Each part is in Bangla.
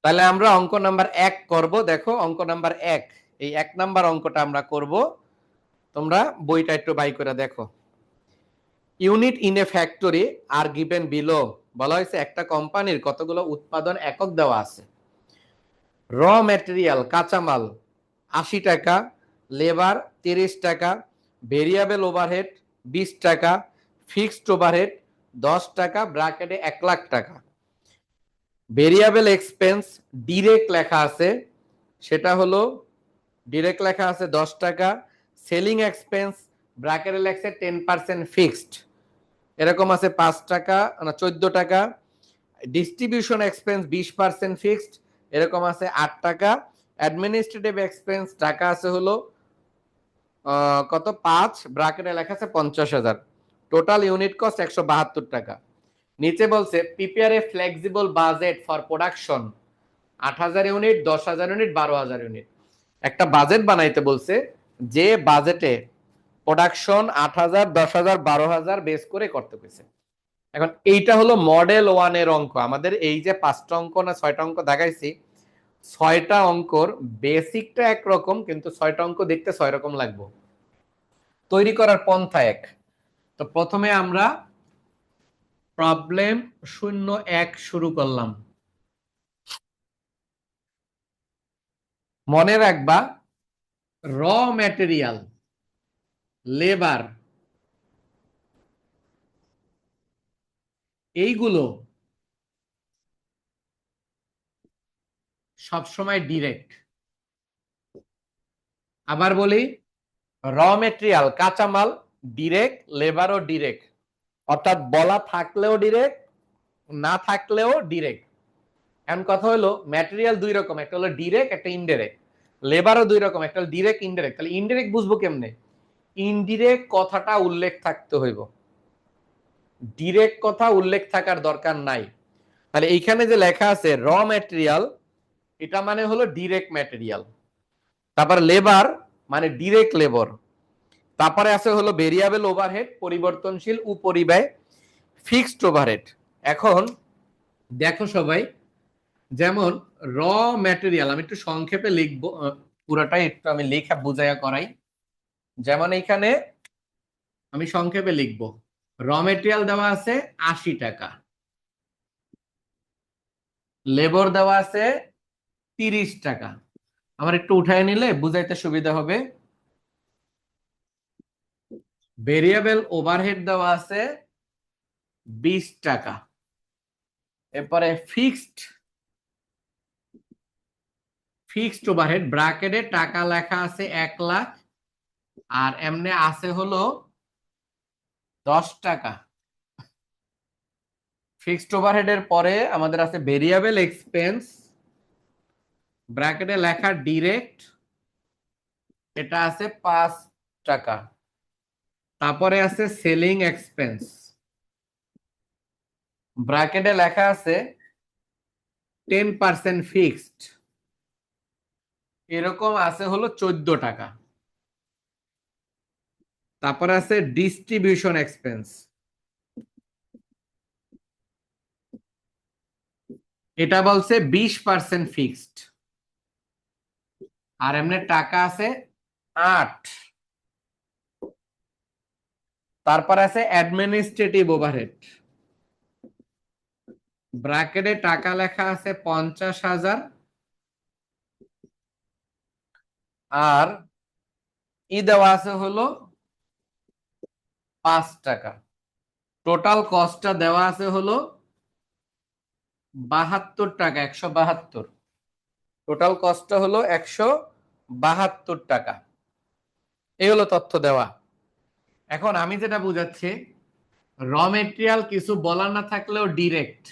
তাহলে আমরা অঙ্ক নাম্বার 1 করব। দেখো অঙ্ক নাম্বার 1, এই 1 নাম্বার অঙ্কটা আমরা করব। তোমরা বইটা একটু বাই করে দেখো। Unit in a factory are given below. বলা হয়েছে একটা কোম্পানির কতগুলো উৎপাদন একক দেওয়া আছে। র ম্যাটেরিয়াল কাঁচামাল 80 টাকা, লেবার 30 টাকা, ভেরিয়েবল ওভারহেড 20 টাকা, ফিক্সড ওভারহেড 10 টাকা, ব্র্যাকেটে 1 লাখ টাকা। ভেরিয়েবল এক্সপেন্স ডিরেক্ট লেখা আছে, সেটা হলো ডিরেক্ট লেখা আছে 10 টাকা। সেলিং এক্সপেন্স ব্র্যাকেটে লেখছে 10% ফিক্সড, এরকম আছে 5 টাকা না 14 টাকা। ডিস্ট্রিবিউশন এক্সপেন্স 20% ফিক্সড, এরকম আছে 8 টাকা। অ্যাডমিনিস্ট্রেটিভ এক্সপেন্স টাকা আছে হলো কত 5, ব্র্যাকেটে লেখা আছে 50,000। টোটাল ইউনিট কস্ট 172 টাকা। নিচে বলছে prepare a flexible budget for production 8,000 unit, 10,000 unit, 12,000 unit. একটা বাজেট বানাইতে বলছে, যে বাজেটে প্রোডাকশন 8,000, 10,000, 12,000 বেস করে করতে বলছে। এখন এইটা হলো মডেল 1 এর অঙ্ক। আমাদের এই যে 5টা অঙ্ক না 6টা অঙ্ক দেখাইছি, 6টা অঙ্কর বেসিকটা একরকম, কিন্তু 6টা অঙ্ক দেখতে 6 রকম লাগবে। তৈরি করার পন্থা এক। তো প্রথমে আমরা প্রবলেম 0-1 শুরু করলাম। মনে রাখবা র ম্যাটেরিয়াল, লেবার, এইগুলো সবসময় ডিরেক্ট। আবার বলি, র ম্যাটেরিয়াল কাঁচামাল ডিরেক্ট, লেবারও ডিরেক্ট, অর্থাৎ বলা থাকলেও ডিরেক্ট, না থাকলেও ডিরেক্ট। এখন কথা হলো ম্যাটেরিয়াল দুই রকম, একটা হলো ডিরেক্ট, একটা ইনডিরেক্ট। লেবারও দুই রকম, একটা হলো ডিরেক্ট, ইনডিরেক্ট। তাহলে ইনডিরেক্ট বুঝবো কেমনে? ইনডিরেক্ট কথাটা উল্লেখ থাকতে হইব, ডিরেক্ট কথা উল্লেখ থাকার দরকার নাই। তাহলে এইখানে যে লেখা আছে র ম্যাটেরিয়াল, এটা মানে হলো ডিরেক্ট ম্যাটেরিয়াল। তারপর লেবার মানে ডিরেক্ট লেবার। তারপরে আছে হলো ভেরিয়েবল ওভারহেড, পরিবর্তনশীল উপরিব্যয়, ফিক্সড ওভারহেড। এখন দেখো সবাই, যেমন র ম্যাটেরিয়াল আমি একটু সংক্ষেপে লিখবো, পুরোটাই একটু আমি লেখা বুঝাইয়া করাই। যেমন এইখানে আমি সংক্ষেপে লিখবো, র ম্যাটেরিয়াল দেওয়া আছে 80 টাকা, লেবার দেওয়া আছে 30 টাকা। আমার একটু উঠায় নিলে বুঝাইতে সুবিধা হবে। ভেরিয়েবল ওভারহেড দেওয়া আছে 20 টাকা। এরপরে ফিক্সড ওভারহেড ব্র্যাকেটে টাকা লেখা আছে 1 লাখ, আর এমনি আছে হলো 10 টাকা। ফিক্সড ওভারহেডের পরে আমাদের আছে ভেরিয়েবল এক্সপেন্স, ব্র্যাকেটে লেখা ডিরেক্ট, এটা আছে 5 টাকা। তারপরে আছে সেলিং এক্সপেন্স, ব্র্যাকেটে লেখা আছে 10% ফিক্সড, এরকম আছে হলো 14 টাকা। তারপরে আছে ডিস্ট্রিবিউশন এক্সপেন্স, এটা বলছে 20% ফিক্সড, আর এমনি টাকা আছে 8। তারপর আছে অ্যাডমিনিস্ট্রেটিভ ওভারহেড, ব্র্যাকেটে টাকা লেখা আছে 50,000, আর দেওয়া আছে হলো 5 টাকা। টোটাল কস্টটা দেওয়া আছে হলো 72 টাকা, 172। টোটাল কস্টটা হলো 172 টাকা। এই হলো তথ্য দেওয়া। এখন আমি যেটা বুঝাচ্ছি, র মেটেরিয়াল কিছু বলা না থাকলেও ডিরেক্ট,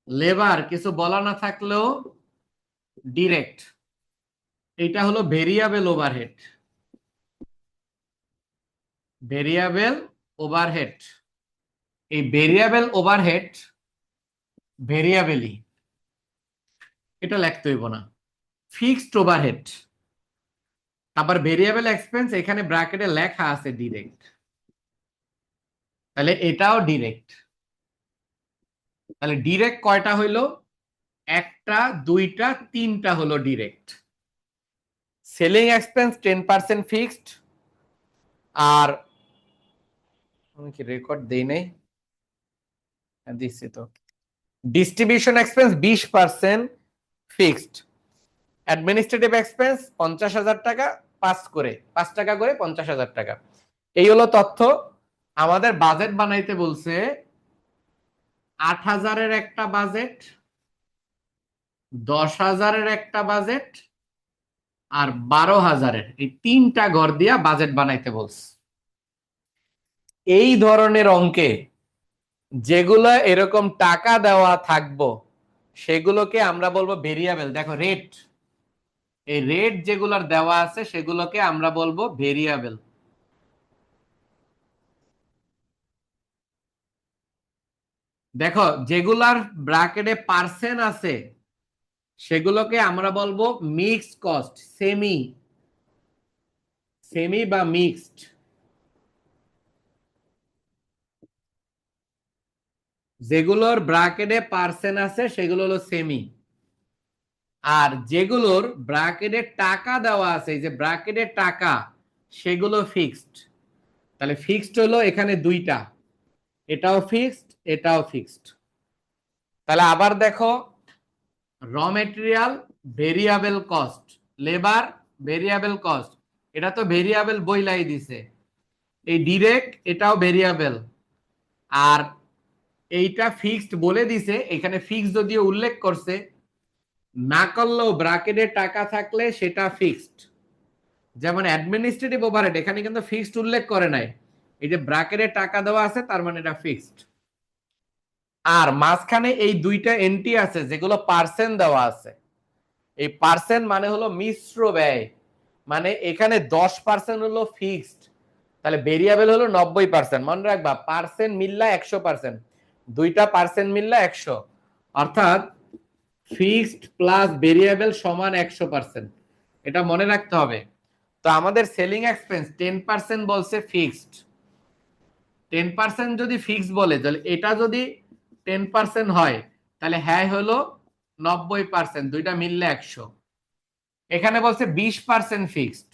লেবার কিছু বলা না থাকলেও ডিরেক্ট। এটা হলো ভেরিয়েবল ওভারহেড, ভেরিয়েবল ওভারহেড। এই ভেরিয়েবল ওভারহেড ভেরিয়েবলই, এটা লিখতে হইব না। ফিক্সড ওভারহেড, তারপর ভেরিয়েবল এক্সপেন্স, এখানে ব্র্যাকেটে লেখা আছে ডিরেক্ট, তাহলে এটাও ডিরেক্ট। তাহলে ডিরেক্ট কয়টা হইলো? একটা, দুইটা, তিনটা হলো ডিরেক্ট। সেলিং এক্সপেন্স 10% ফিক্সড, আর আমি কি রেকর্ড দেই নাই? দিচ্ছি তো। Distribution expense 20% fixed. Administrative expense 50,000 টাকা, 5 টাকা করে 50,000 টাকা। এই হলো তথ্য। আমাদের বাজেট বানাইতে বলছে 8,000-এর একটা বাজেট, 10,000-এর একটা বাজেট, আর 12,000-এর, এই তিনটা ঘর দিয়া বাজেট বানাইতে বলছে। এই ধরনের অঙ্কে যেগুলো এরকম টাকা দেওয়া থাকবো সেগুলোকে আমরা বলবো ভেরিয়েবল। দেখো রেট, এই রেট যেগুলোর দেওয়া আছে সেগুলোকে আমরা বলবো ভেরিয়েবল। দেখো যেগুলার ব্র্যাকেটে পার্সেন্ট আছে সেগুলোকে আমরা বলবো মিক্সড কস্ট, সেমি সেমি বা মিক্সড। যেগুলোর ব্র্যাকেটে পার্সেন্ট আছে সেগুলো হলো সেমি, আর যেগুলোর ব্র্যাকেটে টাকা দেওয়া আছে, এই যে ব্র্যাকেটে টাকা, সেগুলো ফিক্সড। তাহলে ফিক্সড হলো এখানে দুইটা, এটাও ফিক্সড, এটাও ফিক্সড। তাহলে আবার দেখো, র material variable cost, labour variable cost, এটা তো ভেরিয়েবল বইলাই দিছে। এই ডিরেক্ট এটাও ভেরিয়েবল, আর এইটা ফিক্সড বলে দিছে। এখানে ফিক্সড যদিও উল্লেখ করছে, না করলেও ব্র্যাকেটে টাকা থাকলে সেটা ফিক্সড। যেমন অ্যাডমিনিস্ট্রেটিভ ওভারহেড, এখানে কিন্তু ফিক্সড উল্লেখ করে নাই, এই যে ব্র্যাকেটে টাকা দেওয়া আছে তার মানে এটা ফিক্সড। আর মাঝখানে এই দুইটা এন্ট্রি আছে যেগুলো পার্সেন্ট দেওয়া আছে। এই পার্সেন্ট মানে হলো মিশ্র ব্যয়, মানে এখানে 10% হলো ফিক্সড, তাহলে ভেরিয়েবল হলো 90%। মনে রাখবা পার্সেন্ট মিললা 100%, দুইটা পার্সেন্ট মিললা 100, অর্থাৎ ফিক্সড প্লাস ভেরিয়েবল সমান 100%। এটা মনে রাখতে হবে। তো আমাদের সেলিং এক্সপেন্স 10% বলছে ফিক্সড। 10% যদি ফিক্সড বলে, তাহলে এটা যদি 10% হয় তাহলে হ্যাঁ হলো 90%, দুইটা মিললে 100। এখানে বলছে 20% ফিক্সড,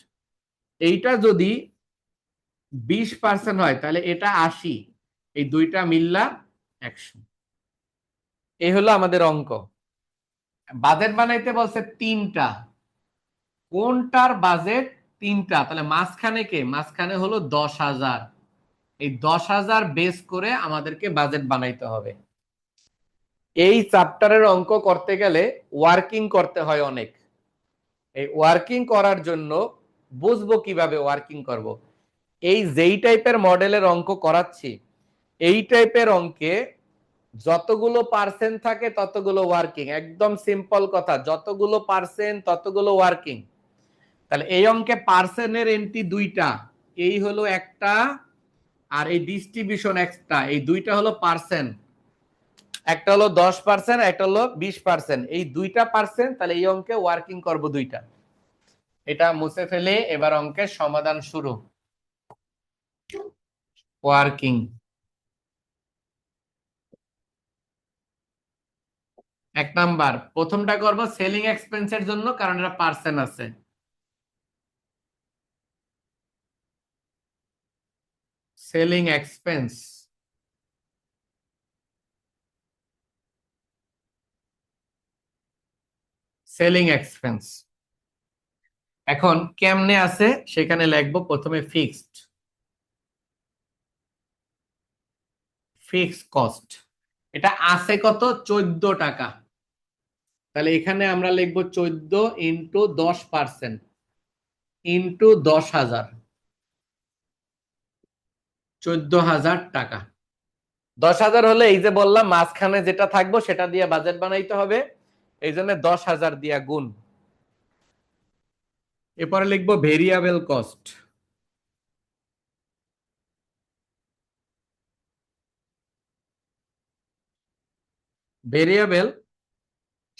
এইটা যদি 20% হয় তাহলে এটা 80, এই দুইটা মিললা 100। এই হলো আমাদের অঙ্ক। বাজেট বানাইতে বলছে তিনটা, কোনটার বাজেট? তিনটা, তাহলে মাঝখানে কে? মাঝখানে হলো 10,000। এই 10,000 বেস করে আমাদেরকে বাজেট বানাইতে হবে। এই চ্যাপ্টারের অঙ্ক করতে গেলে ওয়ার্কিং করতে হয় অনেক। এই ওয়ার্কিং করার জন্য বুঝবো কিভাবে ওয়ার্কিং করব। এই যেই টাইপের মডেলের অঙ্ক করাচ্ছি, এই টাইপের অঙ্কে যতগুলো পার্সেন্ট থাকে ততগুলো ওয়ার্কিং। একদম সিম্পল কথা, যতগুলো পার্সেন্ট ততগুলো ওয়ার্কিং। তাহলে এই অঙ্কে পার্সেন্টের এন্ট্রি দুইটা, এই হলো একটা, আর এই ডিস্ট্রিবিউশন একটা, এই দুইটা হলো পার্সেন্ট। একটা হলো 10%, একটা হলো 20%, এই দুইটা পার্সেন্ট। তাহলে এই অঙ্কে ওয়ার্কিং করব দুইটা। এটা মুছে ফেলে এবার অঙ্কের সমাধান শুরু। ওয়ার্কিং এক নাম্বার, প্রথমটা করব সেলিং এক্সপেন্সের জন্য, কারণ এটা পার্সেন্ট আছে। সেলিং এক্সপেন্স, সেলিং এক্সপেন্স এখন কেমনে আছে সেখানে লিখবো। প্রথমে ফিক্সড, ফিক্সড কস্ট, এটা আছে কত? 14 টাকা। তাহলে এখানে আমরা লিখবো 14 ইন্টু 10% ইন্টু 10,000, 14,000 টাকা। 10,000 হলে এই যে বললাম মাঝখানে যেটা থাকবো সেটা দিয়ে বাজেট বানাইতে হবে, এই জন্য 10,000 দিয়া গুণ। এরপরে লিখবো ভেরিয়েবল কস্ট, ভেরিয়েবল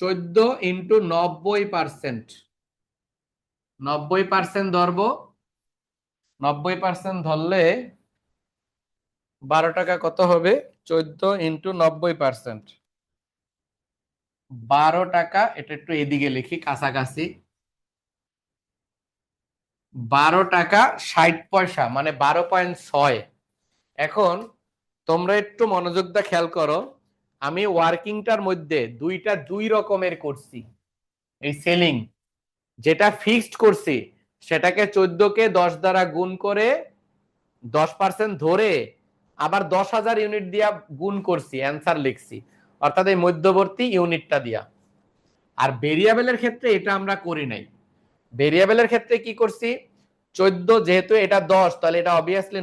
14 ইন্টু 90%, 90% ধরবো। 90% ধরলে 12 টাকা কত হবে? 14 ইন্টু 90%, 12 টাকা, এটা একটু এদিকে লিখি কাছাকাছি, 12 টাকা 60 পয়সা, মানে 12.6। এখন তোমরা একটু মনোযোগ দিয়ে খেয়াল করো, আমি ওয়ার্কিংটার মধ্যে দুইটা দুই রকমের করছি। এই সেলিং যেটা ফিক্সড করছি সেটাকে 14কে 10 দ্বারা গুণ করে 10% ধরে আবার 10,000 ইউনিট দিয়া গুণ করছি, অ্যান্সার লিখছি, অর্থাৎ এই মধ্যবর্তী ইউনিটটা দিয়া। আর ভেরিয়েবলের ক্ষেত্রে এটা আমরা করি নাই। ভেরিয়েবলের ক্ষেত্রে কি করছি, 14 যেহেতু এটা 10, তাহলে এটা অবভিয়াসলি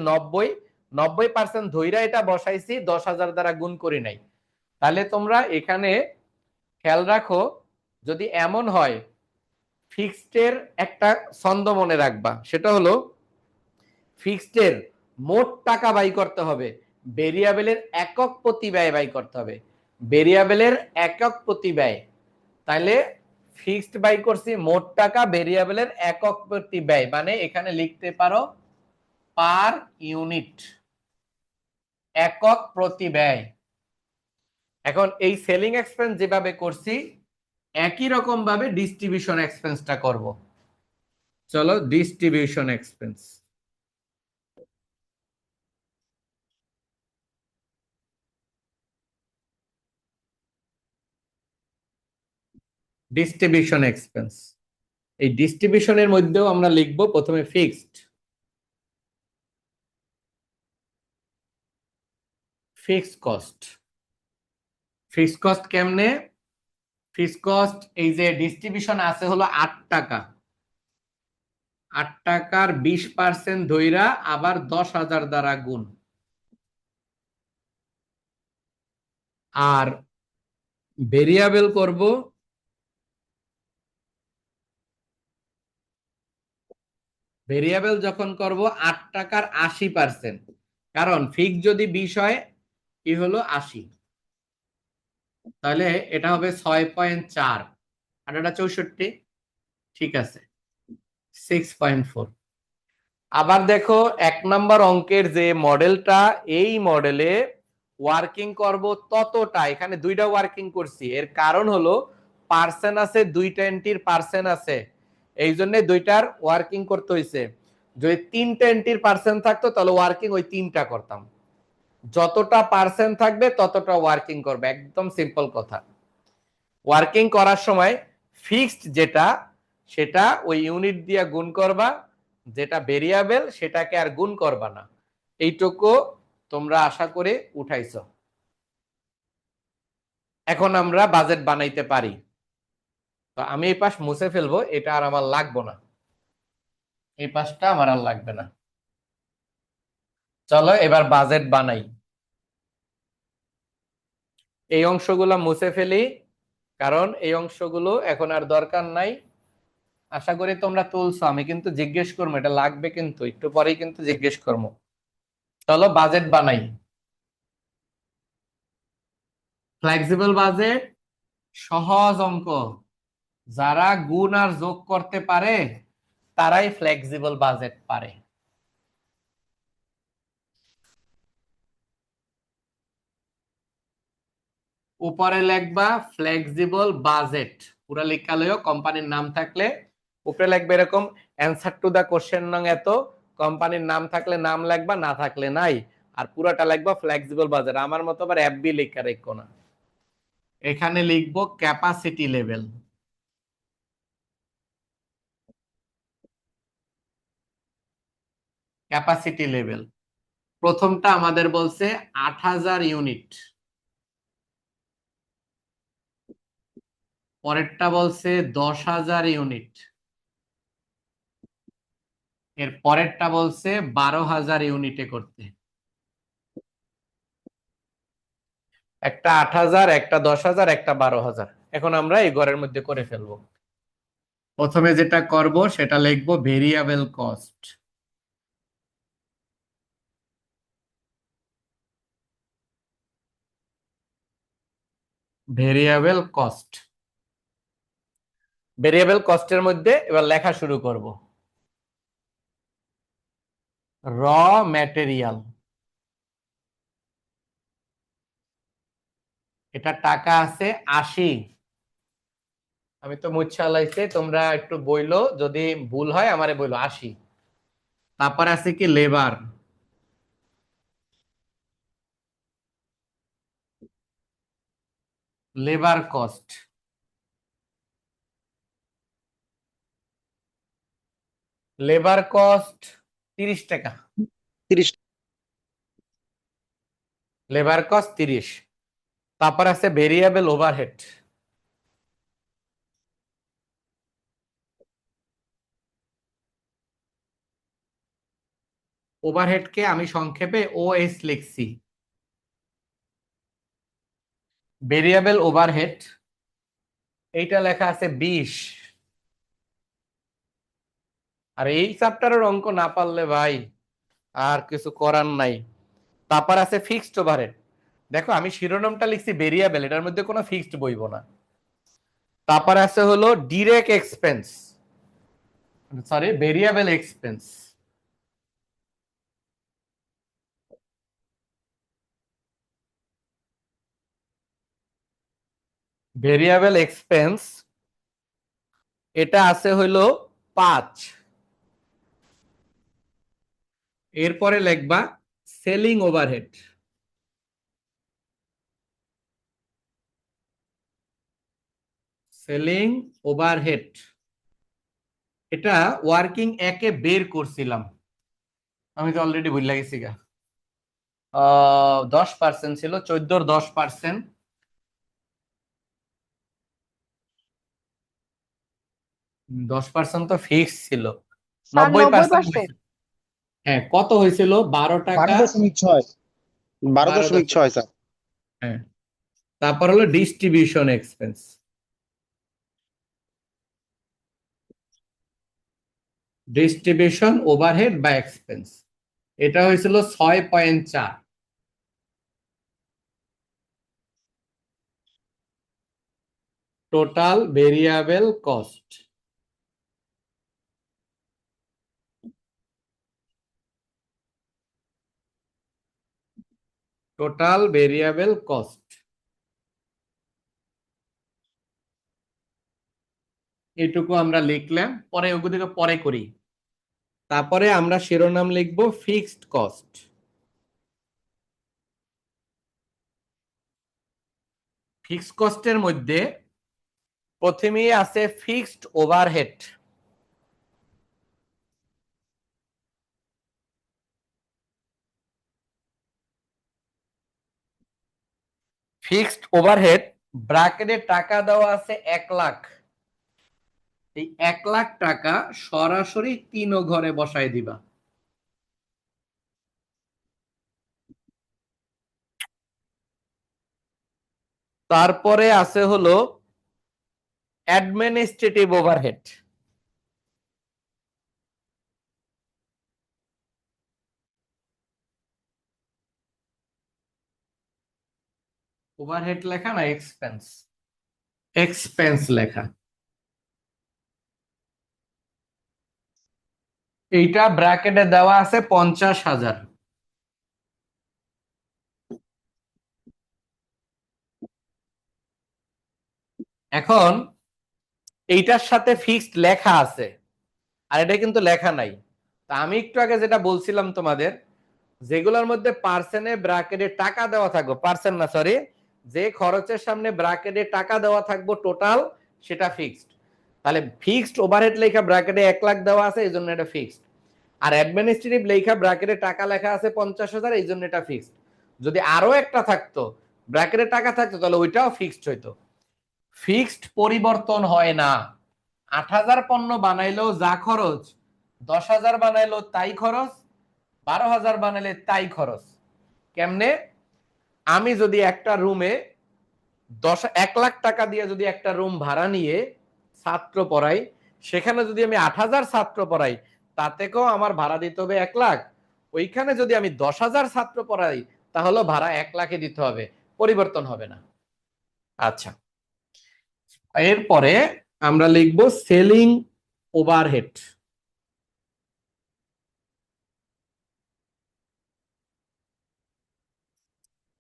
90% ধইরা এটা বসাইছি, 10,000 দ্বারা গুণ করি নাই। তাহলে তোমরা এখানে খেয়াল রাখো, যদি এমন হয়, ফিক্সডের একটা ছন্দ মনে রাখবা, সেটা হলো ফিক্সডের মোট টাকা বাই করতে হবে, ভেরিয়েবলের একক প্রতি ব্যয় বাই করতে হবে, ভেরিয়েবলের একক প্রতি ব্যয়। তাহলে ফিক্সড বাই করছি মোট টাকা, ভেরিয়েবলের একক প্রতি ব্যয়, মানে এখানে লিখতে পারো পার ইউনিট, একক প্রতি ব্যয়। এখন এই সেলিং এক্সপেন্স যেভাবে করছি একই রকম ভাবে ডিস্ট্রিবিউশন এক্সপেন্সটা করব। চলো ডিস্ট্রিবিউশন এক্সপেন্স, ডিস্ট্রিবিউশন এক্সপেন্স, এই ডিস্ট্রিবিউশনের মধ্যেও আমরা লিখব প্রথমে fixed, fixed cost. Fixed cost কেমনে, ফিক্সড কস্ট এই যে ডিস্ট্রিবিউশন আছে হলো 8 টাকা, 8 টাকার 20% ধইরা আবার 10,000 দ্বারা গুণ। আর ভেরিয়েবল করব, ভেরিয়েবল যখন করব 8 টাকার 80%, কারণ ফিক্স যদি 20 হয় কি হলো 80, তাহলে এটা হবে 6.4 আর এটা 64, ঠিক আছে 6.4। আবার দেখো 1 নম্বর অঙ্কের যে মডেলটা, এই মডেলে ওয়ার্কিং করব ততটা, এখানে দুইটা ওয়ার্কিং করছি, এর কারণ হলো পার্সেন্ট আছে, দুইটা এন্ট্রির পার্সেন্ট আছে, এই জন্য দুইটার ওয়ার্কিং করতে হয়েছে। যদি 3টা এন্ট্রির পার্সেন্ট থাকতো তাহলে ওয়ার্কিং ওই 3টা করতাম, যতটা পার্সেন্ট থাকবে ততটা ওয়ার্কিং করবে, একদম সিম্পল কথা। ওয়ার্কিং করার সময় ফিক্সড যেটা সেটা ওই ইউনিট দিয়ে গুণ করবা, যেটা ভেরিয়েবল সেটাকে আর গুণ করবা না। এইটুকু তোমরা আশা করে উঠাইছো। এখন আমরা বাজেট বানাইতে পারি। তো আমি এই পাশ মুছে ফেলবো, এটা আর আমার লাগবে না, এই পাশটা আমার আর লাগবে না। চলো এবার বাজেট বানাই, এই অংশগুলো মুছে ফেলি, কারণ এই অংশগুলো এখন আর দরকার নাই। আশা করি তোমরা তুলছো, আমি কিন্তু জিজ্ঞেস করবো, এটা লাগবে কিন্তু একটু পরেই কিন্তু জিজ্ঞেস করবো। চলো বাজেট বানাই। ফ্লেক্সিবল বাজেট সহজ অঙ্ক, যারা গুণ আর যোগ করতে পারে তারাই ফ্লেক্সিবল বাজেট পারে। উপরে লিখবা ফ্লেক্সিবল বাজেট, পুরা লেখালেও কোম্পানির নাম থাকলে উপরে লিখবে এরকম অ্যান্সার টু দা কোশ্চেন নং এত, কোম্পানির নাম থাকলে নাম লিখবা, না থাকলে নাই, আর পুরাটা লিখবা ফ্লেক্সিবল বাজেট। আমার মতো আবার এফবি লেখা রেখো না, এখানে লিখবো ক্যাপাসিটি লেভেল। ক্যাপাসিটি লেভেল প্রথমটা আমাদের বলছে 8,000 ইউনিট, পরেরটা বলছে 10,000 ইউনিট, এর পরেরটা বলছে 12,000 ইউনিটে করতে। একটা 8,000, একটা 10,000, একটা 12,000। এখন আমরা এই ঘরের মধ্যে করে ফেলবো। প্রথমে যেটা করব সেটা লিখবো variable cost. Variable cost, variable কস্টের মধ্যে এবার লেখা শুরু করব। র ম্যাটেরিয়াল, এটা টাকা আছে 80, আমি তো মুচ্ছা লাইছে, তোমরা একটু বইলো, যদি ভুল হয় আমারে বইলো। 80। তারপর আছে কি labour. Labour cost, labour cost 30 টাকা। 30। Labour cost 30। তারপর আছে ভেরিয়েবল ওভারহেড। ওভারহেডকে আমি সংক্ষেপে ওএস লিখছি। ভেরিয়েবল ওভারহেড এইটা লেখা আছে 20। আর এই চ্যাপ্টারের অঙ্ক না পারলে ভাই আর কিছু করার নাই। তারপর আছে ফিক্সড ওভারহেড। দেখো আমি শিরোনামটা লিখছি ভেরিয়েবল, এটার মধ্যে কোনো ফিক্সড বইব না। তারপর আছে হলো direct expense, sorry variable expense. Variable expense এটা আছে হইলো 5। এরপরে লিখবা সেলিং ওভারহেড। সেলিং ওভারহেড এটা ওয়ার্কিং একে বের করছিলাম, আমি তো অলরেডি ভুল লাগেছি গা। 10% ছিল, 14 10%। 10% তো ফিক্স ছিল। স্যার 90% 90%। হ্যাঁ, কত হয়েছিল? 12 টাকা। 12.6। 12.6 স্যার। হ্যাঁ, তারপর হলো ডিস্ট্রিবিউশন এক্সপেন্স। ডিস্ট্রিবিউশন ওভারহেড বা এক্সপেন্স এটা হয়েছিল 6.4। Total variable cost, total variable cost এটুকু আমরা লিখলাম, পরে ওগুলোকে পরে করি। তারপরে আমরা শিরোনাম লিখবো ফিক্সড কস্ট। ফিক্সড কস্টের মধ্যে প্রথমেই আছে ফিক্সড ওভারহেড। ফিক্সড ওভারহেড ব্র্যাকেটে টাকা দেওয়া আছে 1 লাখ। এই 1 লাখ টাকা সরাসরি 3 ঘরে বসায় দিবা। তারপরে আছে হলো অ্যাডমিনিস্ট্রেটিভ ওভারহেড। ওভারহেড লেখা না এক্সপেন্স, এক্সপেন্স লেখা। এইটা ব্র্যাকেটে দেওয়া আছে 50,000। এখন এইটার সাথে ফিক্সড লেখা আছে, আর এটা কিন্তু লেখা নাই। তা আমি একটু আগে যেটা বলছিলাম তোমাদের, যেগুলোর মধ্যে পার্সেন্টে ব্র্যাকেটে টাকা দেওয়া থাকবে, পার্সেন্ট না সরি, যে খরচের সামনে ব্র্যাকেটে টাকা দেওয়া থাকবে টোটাল, সেটা ফিক্সড। তাহলে ফিক্সড ওভারহেড লেখা ব্র্যাকেটে 1 লাখ দেওয়া আছে, এই জন্য এটা ফিক্সড। আর অ্যাডমিনিস্ট্রেটিভ লেখা ব্র্যাকেটে টাকা লেখা আছে 50,000, এই জন্য এটা ফিক্সড। যদি আরো একটা থাকতো, ব্র্যাকেটে টাকা থাকতো, তাহলে ওইটাও ফিক্সড হইতো। ফিক্সড পরিবর্তন হয় না। 8,000 পণ্য বানাইলেও যা খরচ, 10,000 বানাইলেও তাই খরচ, 12,000 বানাইলে তাই খরচ। কেমনে? আমি যদি একটা রুমে 1 লাখ টাকা দিয়ে যদি একটা রুম ভাড়া নিয়ে ছাত্র পড়াই, সেখানে যদি আমি 8,000 ছাত্র পড়াই, তাতেকেও আমার ভাড়া দিতে হবে 1 লাখ। ওইখানে যদি আমি 10,000 ছাত্র পড়াই, তাহলে ভাড়া 1 লাখে দিতে হবে, পরিবর্তন হবে না। আচ্ছা, এরপরে আমরা লিখব সেলিং ওভারহেড।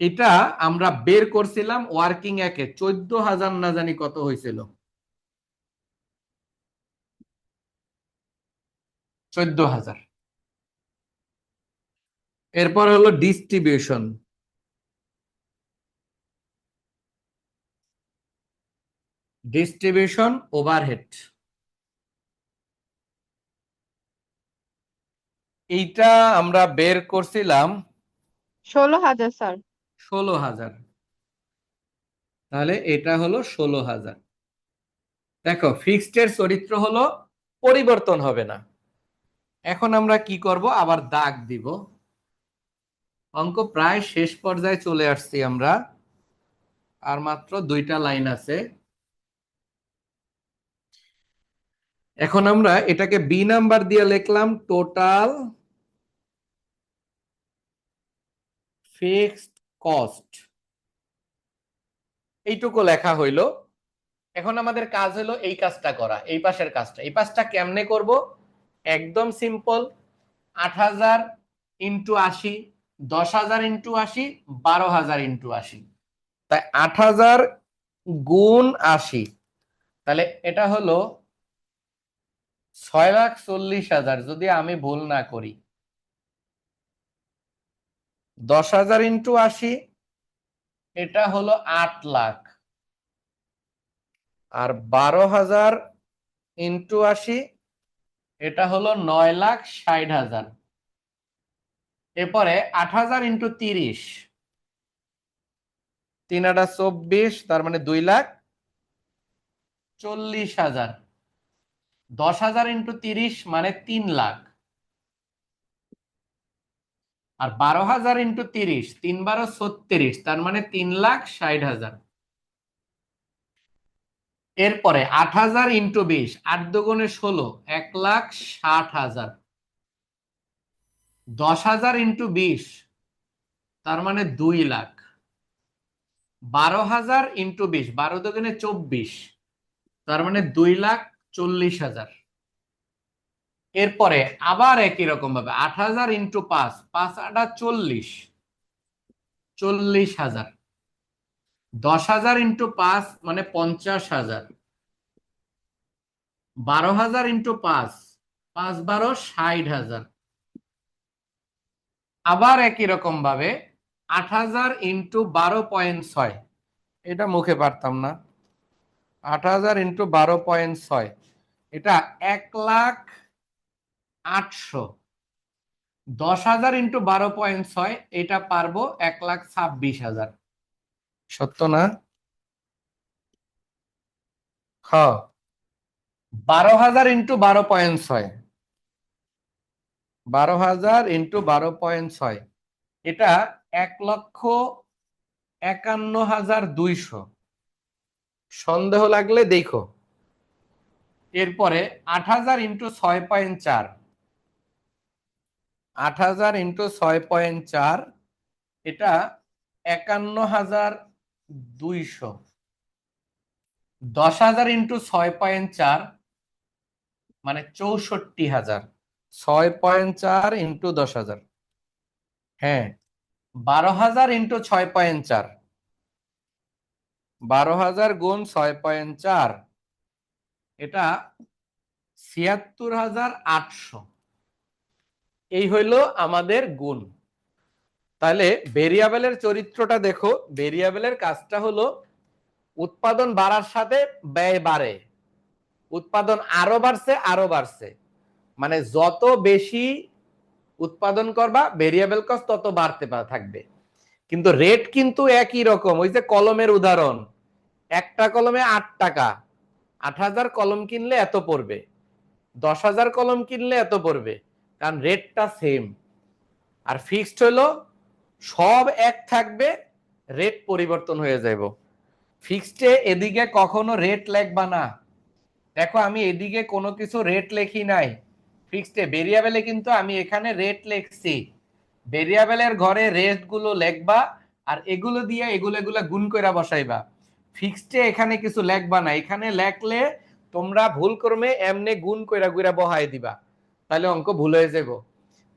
এটা আমরা বের করছিলাম ওয়ার্কিং একে 14,000 না জানি কত হয়েছিল। 14,000। এরপর হলো ডিস্ট্রিবিউশন। ডিস্ট্রিবিউশন ওভারহেড, এইটা আমরা বের করছিলাম 16,000 স্যার। 16,000। তাহলে এটা হলো 16,000। দেখো ফিক্সড এর চরিত্র হলো পরিবর্তন হবে না। এখন আমরা কি করব, আবার দাগ দিব। অঙ্ক প্রায় শেষ পর্যায়ে চলে আসছি আমরা, আর মাত্র 2টা লাইন আছে। এখন আমরা এটাকে বি নাম্বার দিয়ে লিখলাম টোটাল ফিক্সড কস্ট, এইটুকু লেখা হইলো। এখন আমাদের কাজ হলো এই কাজটা করা, এই পাশের কাজটা। এই পাশটা কেমনে করব, একদম সিম্পল। 8,000 into 80, 10,000 into 80, 12,000 into 80। তাই 8,000 গুণ 80, তাহলে এটা হলো 6,40,000 যদি আমি ভুল না করি। 10,000 ইন্টু 80, এটা হলো 8 লাখ। আর 12,000 ইন্টু 80, এটা হলো 9,60,000। এরপরে 8,000 ইন্টু 30, 3/24, তার মানে 2,40,000। 10,000 ইন্টু 30 মানে 3 লাখ। আর 12,000 ইন্টু 30, 3/12 36, তার মানে 3,60,000। এরপরে 8,000 ইন্টু 20, 8 × 16, 1,60,000। 10,000 ইন্টু 20, তার মানে 2 লাখ। 12,000 ইন্টু 20, 12 × 24, তার মানে 2,40,000। এরপরে আবার একই রকম ভাবে 8,000 ইন্টু 5, 5 × 8 = 40,000। 10,000 ইন্টু 5 মানে 50,000। 12,000 ইন্টু 5, 5 × 12 = 60,000। আবার একই রকম ভাবে 8,000 ইন্টু 12.6, এটা মুখে পারতাম না। 8,000 ইন্টু 12.6, এটা 1,08,000। 10,000 ইন্টু 12.6, এটা পারবো 1,26,000। সত্য না? হ্যাঁ। 12,000 ইন্টু 12.6, 12,000 ইন্টু 12.6, এটা 1,51,200। সন্দেহ লাগলে দেখো। এরপরে 8,000 ইন্টু 6.4, 8,000 ইন্টু 6.4, এটা 51,200। 10,000 ইন্টু 6.4 মানে 64,000। 6.4 ইন্টু 10,000, হ্যাঁ। 12,000 ইন্টু 6.4, 12,000 গুণ 6.4, এটা 76,800। এই হইল আমাদের গুণ। তাহলে ভেরিয়েবলের চরিত্রটা দেখো। ভেরিয়েবলের কাজটা হলো উৎপাদন বাড়ার সাথে ব্যয় বাড়ে। উৎপাদন আরো বাড়ছে, আরো বাড়ছে, মানে যত বেশি উৎপাদন করবা ভেরিয়েবল কস্ট তত বাড়তে থাকবে। কিন্তু রেট কিন্তু একই রকম। ওই যে কলমের উদাহরণ, একটা কলমে 8 টাকা, 8,000 কলম কিনলে এত পড়বে, 10,000 কলম কিনলে এত পড়বে, কারণ রেটটা সেম। আর ফিক্সড হলো সব এক থাকবে, রেট পরিবর্তন হয়ে যাবে। ফিক্সডে এদিকে কখনো রেট লেখবা না। দেখো আমি এদিকে কোনো কিছু রেট লেখি নাই। ফিক্সডে ভেরিয়েবলে কিন্তু আমি এখানে রেট লিখছি। ভেরিয়েবলের ঘরে রেট গুলো লিখবা, আর এগুলো দিয়ে এগুলো গুণ করে বসাইবা। ফিক্সডে এখানে কিছু লেখবা না। এখানে লেখলে তোমরা ভুল ক্রমে এমনি গুণ কইরা কইরা বহাই দিবা, তাহলে অঙ্ক ভুল হয়ে যাবো।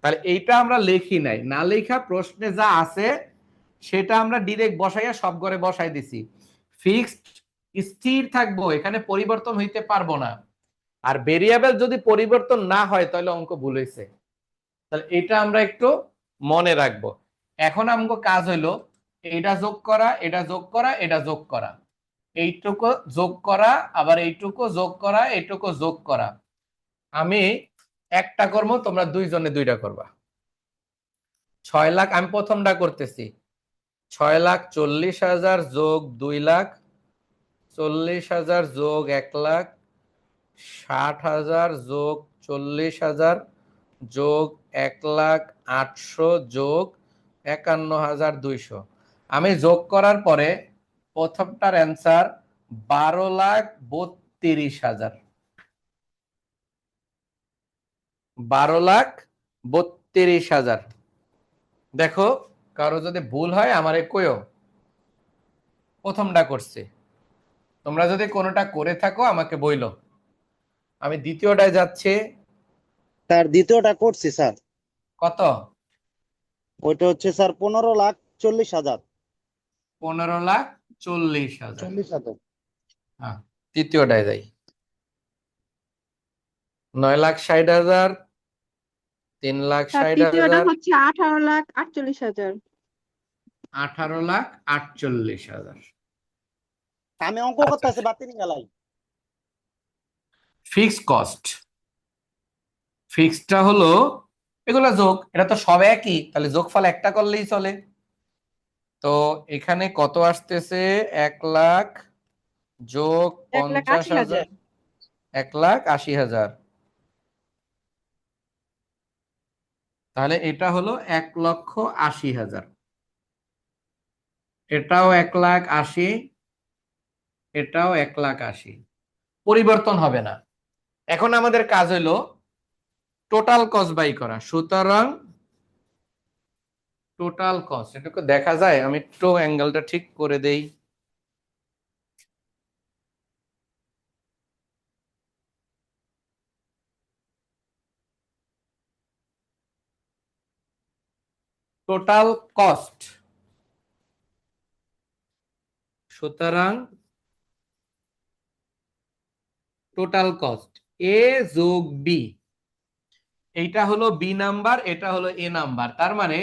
তাহলে এইটা আমরা লিখি নাই, না লেখা প্রশ্নে যা আছে সেটা আমরা ডিরেক্ট বসাইয়া সব ঘরে বসাই দিছি। ফিক্সড স্থির থাকবো, এখানে পরিবর্তন হইতে পারবো না। আর ভেরিয়েবল যদি পরিবর্তন না হয় তাহলে অঙ্ক ভুল হয়েছে। তাহলে এটা আমরা একটু মনে রাখবো। এখন আমগো কাজ হইলো এটা যোগ করা, এটা যোগ করা, এটা যোগ করা, এইটুকু যোগ করা, আবার এইটুকু যোগ করা, এইটুকু যোগ করা। আমি একটা করব, তোমরা দুইজনে দুইটা করবা। 6 লাখ আমি প্রথমটা করতেছি। 6,40,000 যোগ 2 লাখ, 40,000 যোগ 1 লাখ, 60,000 যোগ 40,000 যোগ 1,08,000 যোগ 51,200। আমি যোগ করার পরে প্রথমটার অ্যান্সার 12,32,000। 12,32,000। দেখো কারো যদি ভুল হয় আমারে কইও। প্রথমটা করছি, তোমরা যদি কোনোটা করে থাকো আমাকে বইলো। আমি দ্বিতীয়টায় যাচ্ছি। স্যার দ্বিতীয়টা করছি স্যার। কত? ওইটা হচ্ছে স্যার 15,40,000। 15,40,000। 40,000। হ্যাঁ, তৃতীয়টায় যাই। 9,60,000, স্যার তৃতীয়টা 3,60,000, হচ্ছে 18,48,000। 18,48,000। আমি অঙ্ক আচ্ছা, করতেছি বাতিল গেলাই। Fix cost. ফিক্সটা হলো এগুলা যোগ, এটা তো সব একই, তাহলে যোগফল একটা করলেই চলে। তো এখানে কত আসতেছে? 1 লাখ যোগ 1,80,000। 50,000, 1,80,000। তাহলে এটা হলো 1,80,000। এটাও 1,80,000, এটাও 1,80,000। পরিবর্তন হবে না। এখন আমাদের কাজ হলো টোটাল কস্ট বাই করা। সুতরাং টোটাল কস্ট, এটুকু দেখা যায়? আমি একটু অ্যাঙ্গেলটা ঠিক করে দেই। টোটাল কস্ট, সুতরাং টোটাল কস্ট এ যোগ বি। এইটা হলো বি নাম্বার, এটা হলো এ নাম্বার, তার মানে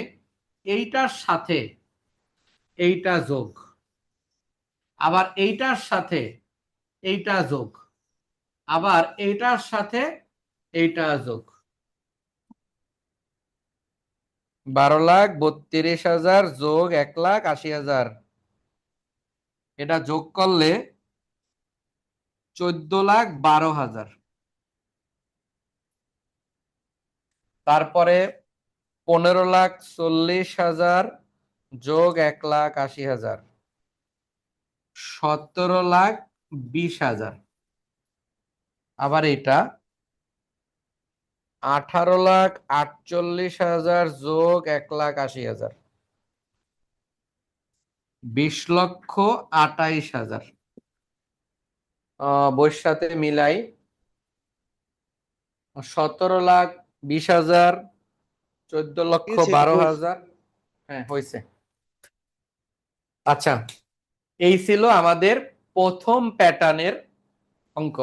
এইটার সাথে এইটা যোগ, আবার এইটার সাথে এইটা যোগ, আবার এইটার সাথে এইটা যোগ। 12,32,000 যোগ 1,80,000, এটা যোগ করলে 14,12,000। তারপরে 15,40,000 যোগ 1,80,000, 17,20,000। আবার এটা 18,48,000 যোগ 1,80,000, 20,28,000। বইয়ের সাথে মিলাই 17,20,000, 14,12,000। হ্যাঁ হয়েছে। আচ্ছা, এই ছিল আমাদের প্রথম প্যাটার্নের অঙ্ক।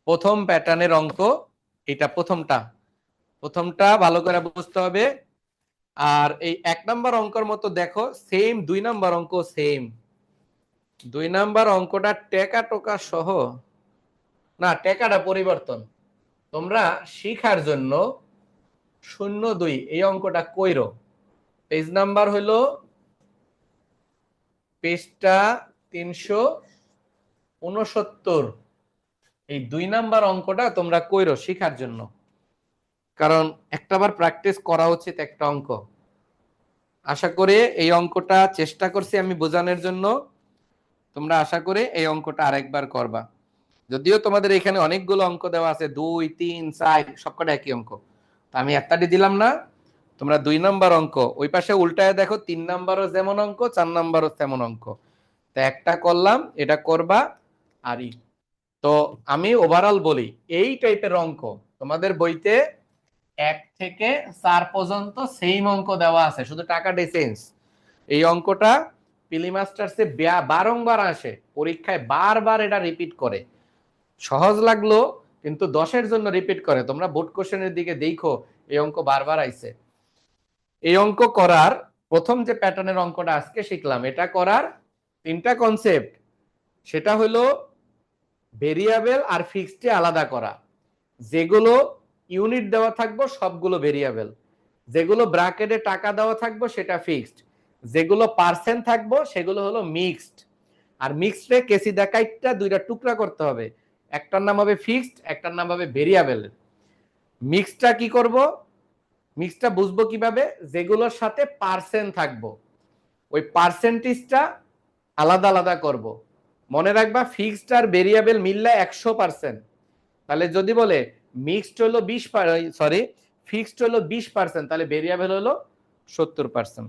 প্রথম প্যাটার্নের অঙ্ক এটা প্রথমটা। প্রথমটা ভালো করে বুঝতে হবে। আর এই 1 নম্বর অঙ্কের মতো দেখো সেম 2 নম্বর অঙ্ক সেম। 2 নম্বর অঙ্কটা টেকা টোকা সহ না, টেকাটা পরিবর্তন। তোমরা শিখার জন্য 0-2 এই অঙ্কটা কইরো। পেজ নাম্বার হলো পেজটা 369। এই 2 নম্বর অঙ্কটা তোমরা কইরো শিখার জন্য, কারণ একটাবার প্র্যাকটিস করা উচিত একটা অঙ্ক। আশা করি এই অঙ্কটা চেষ্টা করছি আমি বোঝানোর জন্য, তোমরা আশা করি এই অঙ্কটা আরেকবার করবা। যদিও তোমাদের এখানে অনেকগুলো অঙ্ক দেওয়া আছে, 2, 3, 4 সবকটা একই অঙ্ক, তো আমি একটাটি দিলাম না। তোমরা 2 নম্বর অঙ্ক ওই পাশে উল্টায় দেখো, 3 নম্বরও যেমন অঙ্ক, 4 নম্বরও তেমন অঙ্ক। তো একটা করলাম, এটা করবা। আরই তো আমি ওভারঅল বলি, এই টাইপের অঙ্ক তোমাদের বইতে 1 থেকে 4 পর্যন্ত সেম অঙ্ক দেওয়া আছে, শুধু টাকাটাই চেঞ্জ। এই অঙ্কটা পিলি মাস্টার্সে বারংবার আসে, পরীক্ষায় বারবার এটা রিপিট করে। সহজ লাগলো কিন্তু 10-এর জন্য রিপিট করে। তোমরা বোর্ড কোশ্চেনের দিকে দেখো, এই অঙ্ক বারবার আইছে। এই অঙ্ক করার প্রথম যে প্যাটার্নের অঙ্কটা আজকে শিখলাম, এটা করার 3টা কনসেপ্ট। সেটা হলো ভেরিয়েবল আর ফিক্সডে আলাদা করা। যেগুলো ইউনিট দেওয়া থাকবো সবগুলো ভেরিয়েবল, যেগুলো ব্র্যাকেটে টাকা দেওয়া থাকবো সেটা ফিক্সড, যেগুলো পার্সেন্ট থাকবো সেগুলো হলো মিক্সড। আর মিক্সডে কেসি দেখাইটা 2টা টুকরা করতে হবে, একটার নাম হবে ফিক্সড, একটার নাম হবে ভেরিয়েবল। মিক্সডটা কি করব, মিক্সডটা বুঝবো কিভাবে, যেগুলোর সাথে পার্সেন্ট থাকবো ওই পার্সেন্টেজটা আলাদা আলাদা করব। মনে রাখবা ফিক্সড আর ভেরিয়েবল মিললে 100%। তাহলে যদি বলে মিক্সড হলো ফিক্সড হলো 20%, তাহলে ভেরিয়েবল হলো 70%।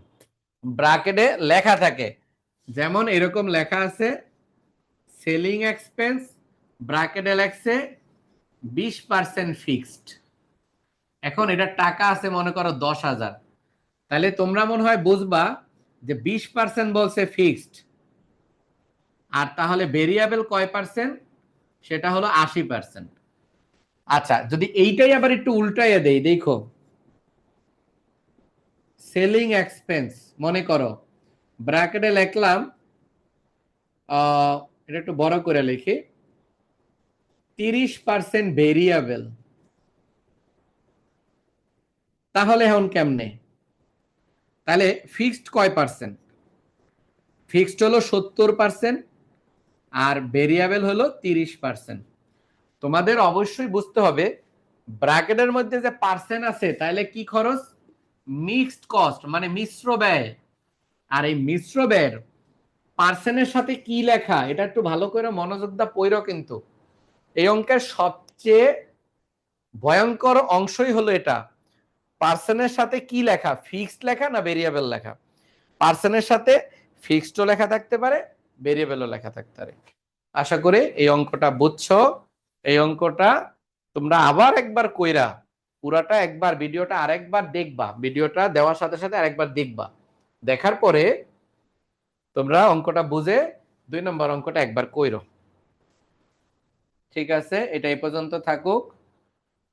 ব্র্যাকেটে লেখা থাকে, যেমন এরকম লেখা আছে সেলিং এক্সপেন্স, ব্র্যাকেটে লেখছে 20% ফিক্সড। এখন এটা টাকা আছে মনে করো 10,000, তাহলে তোমরা মনে হয় বুঝবা যে 20% বলছে ফিক্সড, আর তাহলে ভেরিয়েবল কয় পার্সেন্ট, সেটা হলো 80%। আচ্ছা, যদি এইটাই আবার একটু উল্টাইয়া দেই, দেখো সেলিং এক্সপেন্স মনে করো ব্র্যাকেটে লিখলাম, এটা একটু বড় করে লিখি, 30% ভেরিয়েবল। তাহলে এখন কেমনে, তাহলে ফিক্সড কয় পার্সেন্ট, ফিক্সড হলো 70% আর ভেরিয়েবল হলো 30%। তোমাদের অবশ্যই বুঝতে হবে ব্র্যাকেটের মধ্যে যে পার্সেন্ট আছে তাহলে কি খরচ, মিক্সড কস্ট মানে মিশ্র ব্যয়। আর এই মিশ্র ব্যয়ের পার্সেন্টের সাথে কি লেখা এটা একটু ভালো করে মনোযোগ দা পড়ো। কিন্তু এই অঙ্কের সবচেয়ে ভয়ঙ্কর অংশই হলো এটা, পার্সেন্টের সাথে কি লেখা, ফিক্সড লেখা না ভেরিয়েবল লেখা। পার্সেন্টের সাথে ফিক্সডও লেখা থাকতে পারে, ভেরিয়েবলও লেখা থাকতে পারে। আশা করি এই অঙ্কটা বুঝছো। এই অঙ্কটা তোমরা আবার একবার কইরা পুরাটা একবার ভিডিওটা আরেকবার দেখবা, ভিডিওটা দেওয়ার সাথে সাথে আরেকবার দেখবা, দেখার পরে তোমরা অঙ্কটা বুঝে 2 নম্বর অঙ্কটা একবার কইরো। ঠিক আছে, এটা এই পর্যন্ত থাকুক।